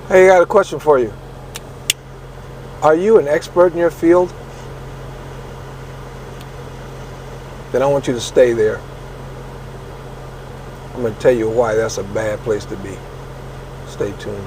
Hey, I got a question for you. Are you an expert in your field? Then I want you to stay there. I'm going to tell you why that's a bad place to be. Stay tuned.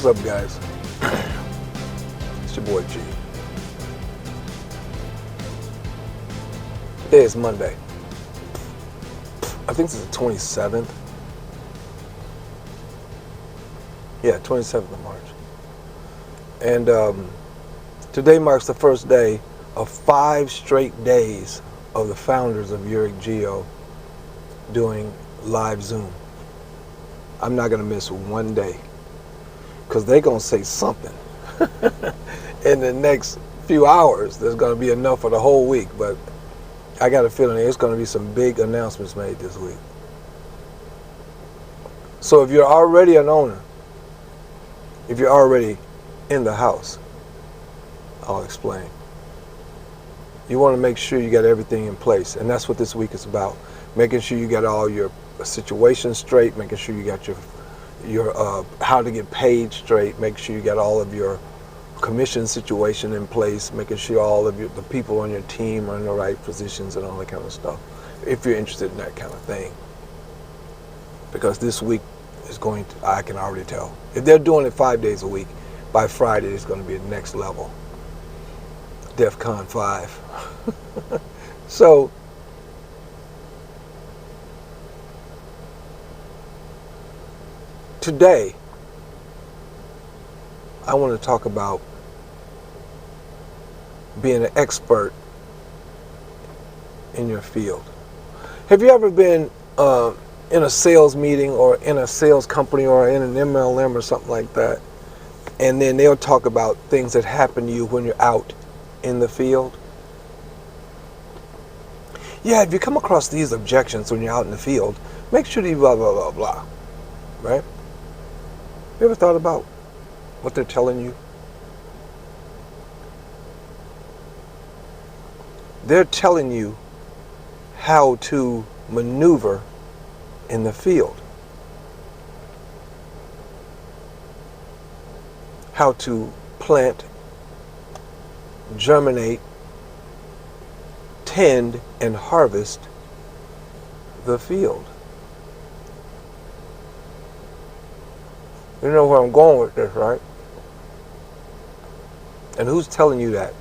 What's up, guys? It's your boy G. Today is Monday. I think this is the 27th. Yeah, 27th of March. And today marks the first day of 5 straight days of the founders of YEREQGEO doing live Zoom. I'm not going to miss one day, because they're going to say something in the next few hours that's going to be enough for the whole week. But I got a feeling there's going to be some big announcements made this week. So if you're already an owner, if you're already in the house, I'll explain. You want to make sure you got everything in place, and that's what this week is about. Making sure you got all your situations straight, making sure you got your how to get paid straight, make sure you got all of your commission situation in place, making sure all of the people on your team are in the right positions and all that kind of stuff, if you're interested in that kind of thing. Because this week is going to, I can already tell, if they're doing it 5 days a week, by Friday it's going to be the next level. DEFCON 5. So today, I want to talk about being an expert in your field. Have you ever been in a sales meeting or in a sales company or in an MLM or something like that, and then they'll talk about things that happen to you when you're out in the field? Yeah, if you come across these objections when you're out in the field, make sure you blah, blah, blah, blah, right? You ever thought about what they're telling you? They're telling you how to maneuver in the field, how to plant, germinate, tend, and harvest the field. You know where I'm going with this, right? And who's telling you that?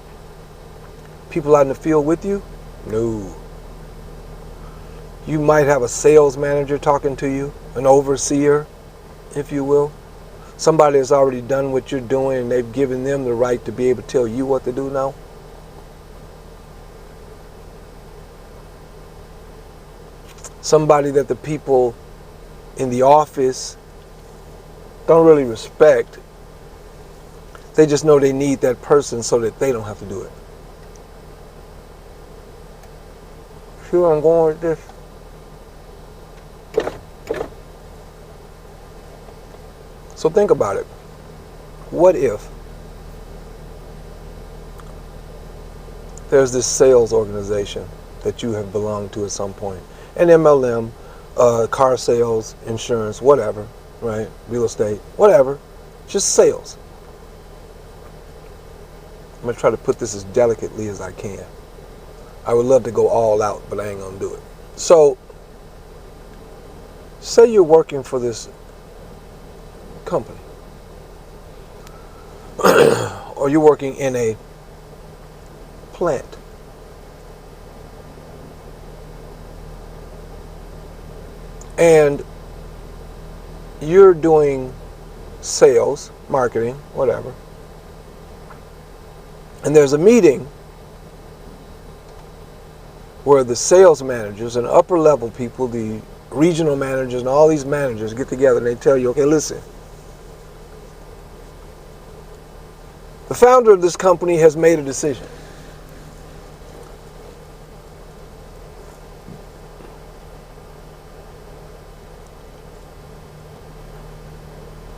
People out in the field with you? No. You might have a sales manager talking to you, an overseer, if you will. Somebody that's already done what you're doing and they've given them the right to be able to tell you what to do now. Somebody that the people in the office don't really respect. They just know they need that person so that they don't have to do it. See where I'm going with this? So think about it. What if there's this sales organization that you have belonged to at some point? An MLM, car sales, insurance, whatever, right? Real estate, whatever. Just sales. I'm going to try to put this as delicately as I can. I would love to go all out, but I ain't going to do it. So, say you're working for this company. Or you're working in a plant. And you're doing sales, marketing, whatever. And there's a meeting where the sales managers and upper level people, the regional managers and all these managers get together and they tell you, okay, listen, The founder of this company has made a decision.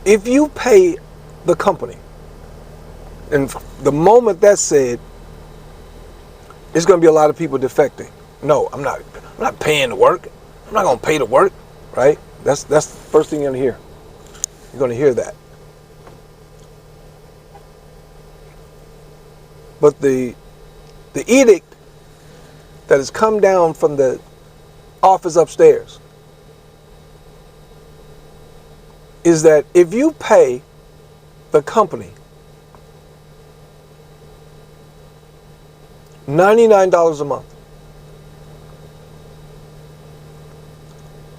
If you pay the company, and the moment that's said, it's going to be a lot of people defecting. No, I'm not paying to work. I'm not going to pay to work, right? That's the first thing you're going to hear. You're going to hear that. But the edict that has come down from the office upstairs is that if you pay the company $99 a month,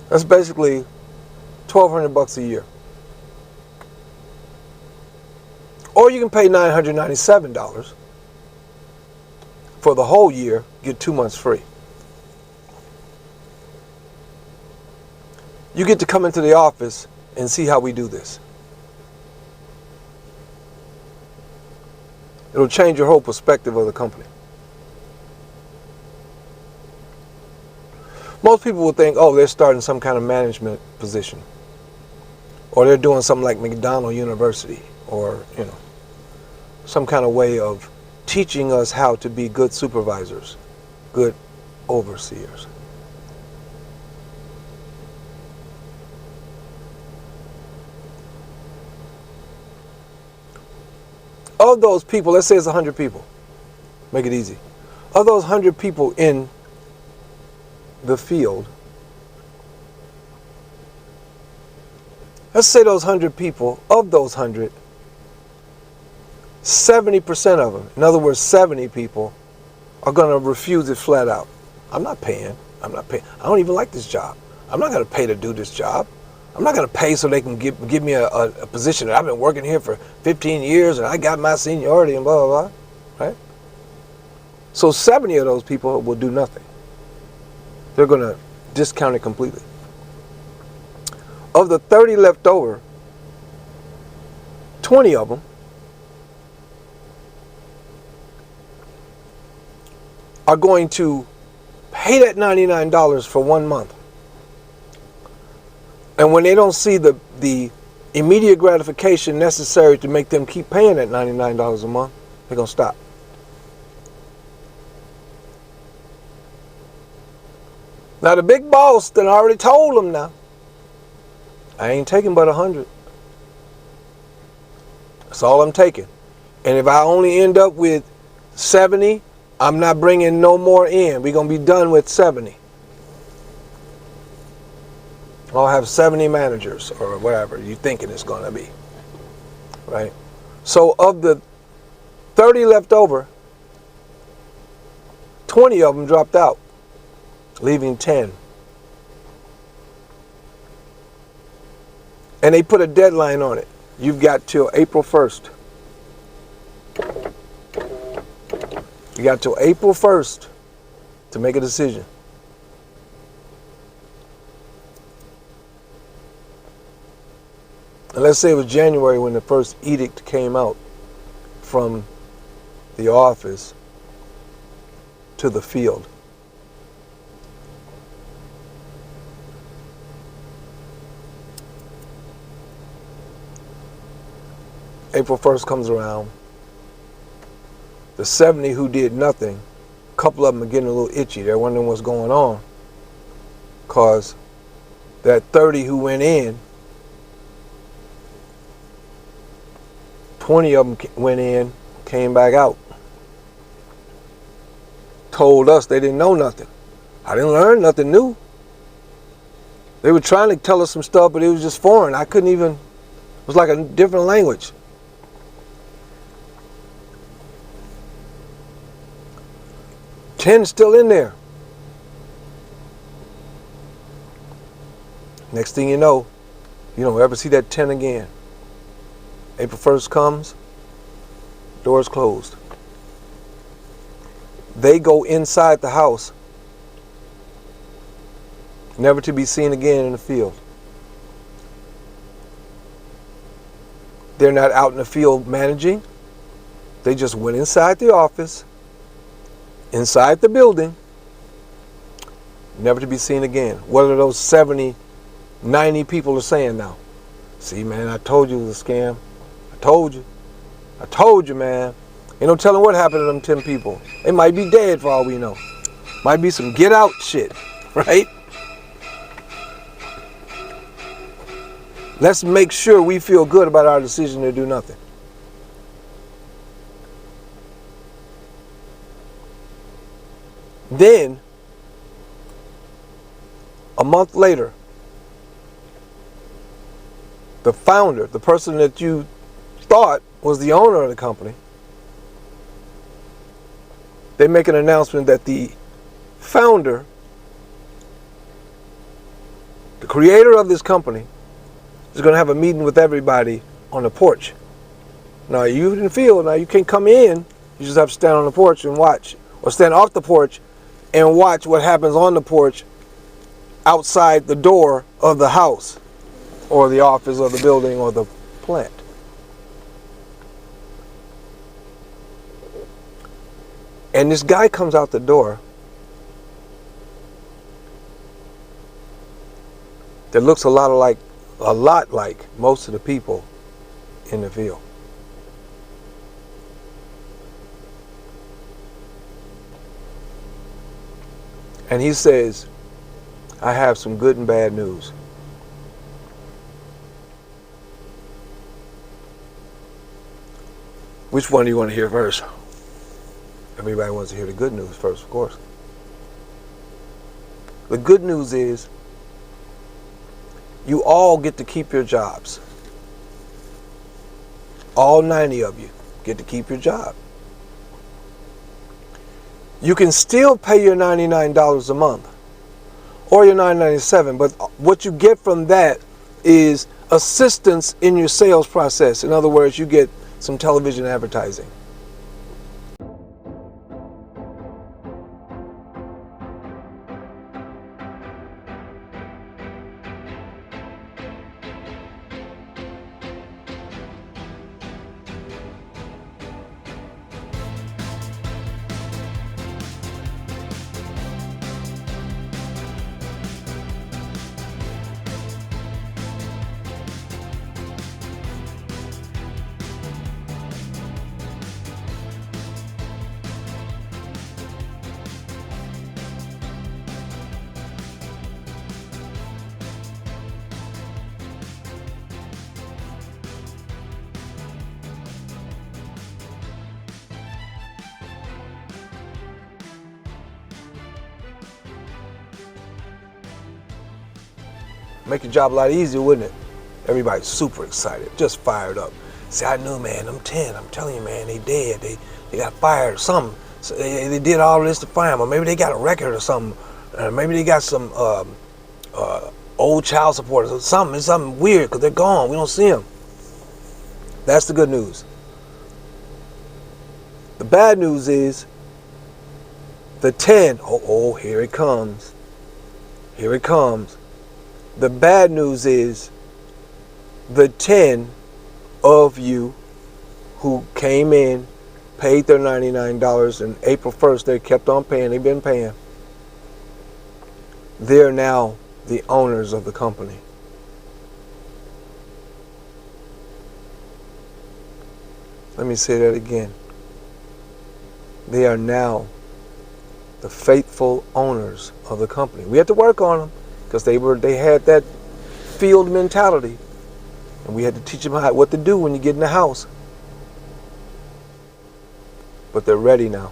that's basically $1,200 a year. Or you can pay $997 for the whole year, get 2 months free. You get to come into the office and see how we do this. It'll change your whole perspective of the company. Most people will think, oh, they're starting some kind of management position, or they're doing something like McDonald University, or some kind of way of teaching us how to be good supervisors, good overseers. Of those people, let's say it's 100 people, make it easy. Of those 100 people in the field, let's say those 100 people, of those 100, 70% of them, in other words, 70 people, are going to refuse it flat out. I'm not paying. I don't even like this job. I'm not going to pay to do this job. I'm not going to pay so they can give me a position that I've been working here for 15 years and I got my seniority and blah, blah, blah, right? So 70 of those people will do nothing. They're going to discount it completely. Of the 30 left over, 20 of them are going to pay that $99 for 1 month. And when they don't see the immediate gratification necessary to make them keep paying that $99 a month, they're going to stop. Now the big boss then already told them now, I ain't taking but 100. That's all I'm taking. And if I only end up with 70, I'm not bringing no more in. We're going to be done with 70. I'll have 70 managers or whatever you thinking it's going to be. Right? So of the 30 left over, 20 of them dropped out, leaving 10. And they put a deadline on it. You've got till April 1st. You got till April 1st to make a decision. And let's say it was January when the first edict came out from the office to the field. April 1st comes around. The 70 who did nothing, a couple of them are getting a little itchy. They're wondering what's going on. Because that 30 who went in, 20 of them went in, came back out. Told us they didn't know nothing. I didn't learn nothing new. They were trying to tell us some stuff, but it was just foreign. I couldn't even, it was like a different language. Ten's still in there. Next thing you don't ever see that 10 again. April 1st comes, doors closed. They go inside the house, never to be seen again in the field. They're not out in the field managing. They just went inside the office, inside the building, never to be seen again. What are those 70, 90 people are saying now? See, man, I told you it was a scam. I told you. I told you, man. Ain't no telling what happened to them 10 people. They might be dead for all we know. Might be some get out shit, right? Let's make sure we feel good about our decision to do nothing. Then, a month later, the founder, the person that you thought was the owner of the company, they make an announcement that the founder, the creator of this company, is going to have a meeting with everybody on the porch. Now, you in the field, now you can't come in, you just have to stand on the porch and watch, or stand off the porch and watch what happens on the porch outside the door of the house or the office or the building or the plant. And this guy comes out the door that looks a lot like most of the people in the field. And he says, I have some good and bad news. Which one do you want to hear first? Everybody wants to hear the good news first, of course. The good news is you all get to keep your jobs. All 90 of you get to keep your job. You can still pay your $99 a month or your $9.97, but what you get from that is assistance in your sales process. In other words, you get some television advertising. Make your job a lot easier, wouldn't it? Everybody's super excited, just fired up. See, I knew, man, them 10, I'm telling you, man, they dead. They got fired or something. So they did all this to fire them. Or maybe they got a record or something. Maybe they got some old child support or something. It's something weird because they're gone. We don't see them. That's the good news. The bad news is the 10. Oh, here it comes. Here it comes. The bad news is the 10 of you who came in, paid their $99, and April 1st they kept on paying, they've been paying. They're now the owners of the company. Let me say that again. They are now the faithful owners of the company. We had to work on them, because they had that field mentality, and we had to teach them what to do when you get in the house. But they're ready now.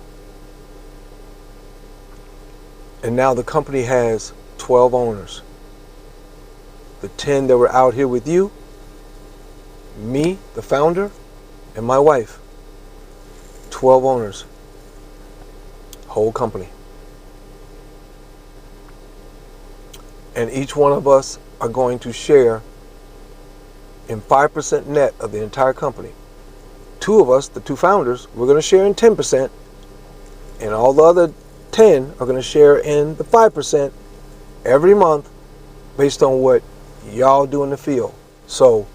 And now the company has 12 owners. The 10 that were out here with you, me, the founder, and my wife. 12 owners. Whole company. And each one of us are going to share in 5% net of the entire company. 2 of us, the 2 founders, we're going to share in 10%, and all the other 10 are going to share in the 5% every month based on what y'all do in the field. So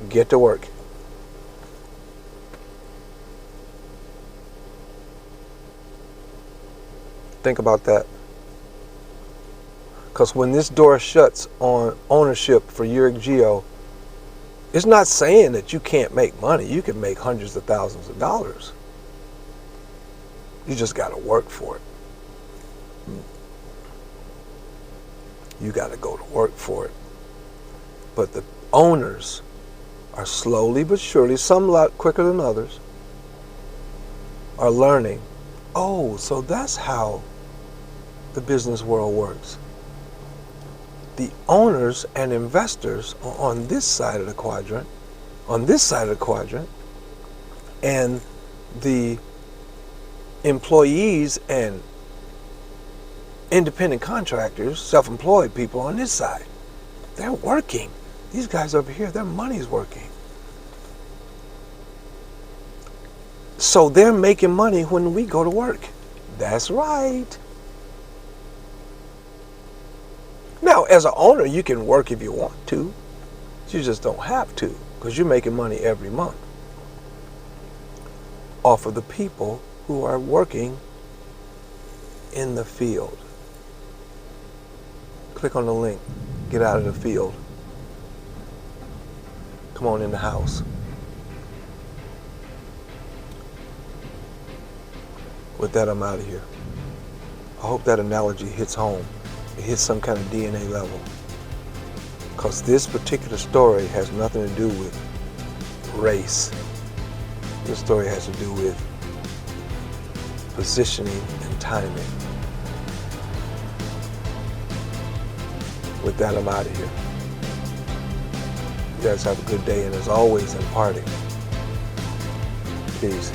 get to work. Think about that. Because when this door shuts on ownership for YEREQGEO, it's not saying that you can't make money. You can make hundreds of thousands of dollars. You just got to work for it. You got to go to work for it. But the owners are slowly but surely, some a lot quicker than others, are learning, oh, so that's how the business world works. The owners and investors are on this side of the quadrant, and the employees and independent contractors, self-employed people on this side. They're working. These guys over here, their money's working. So they're making money when we go to work. That's right. Now, as an owner, you can work if you want to. You just don't have to, because you're making money every month off of the people who are working in the field. Click on the link. Get out of the field. Come on in the house. With that, I'm out of here. I hope that analogy hits home. It hits some kind of DNA level. Because this particular story has nothing to do with race. This story has to do with positioning and timing. With that, I'm out of here. You guys have a good day, and as always, imparting. Peace.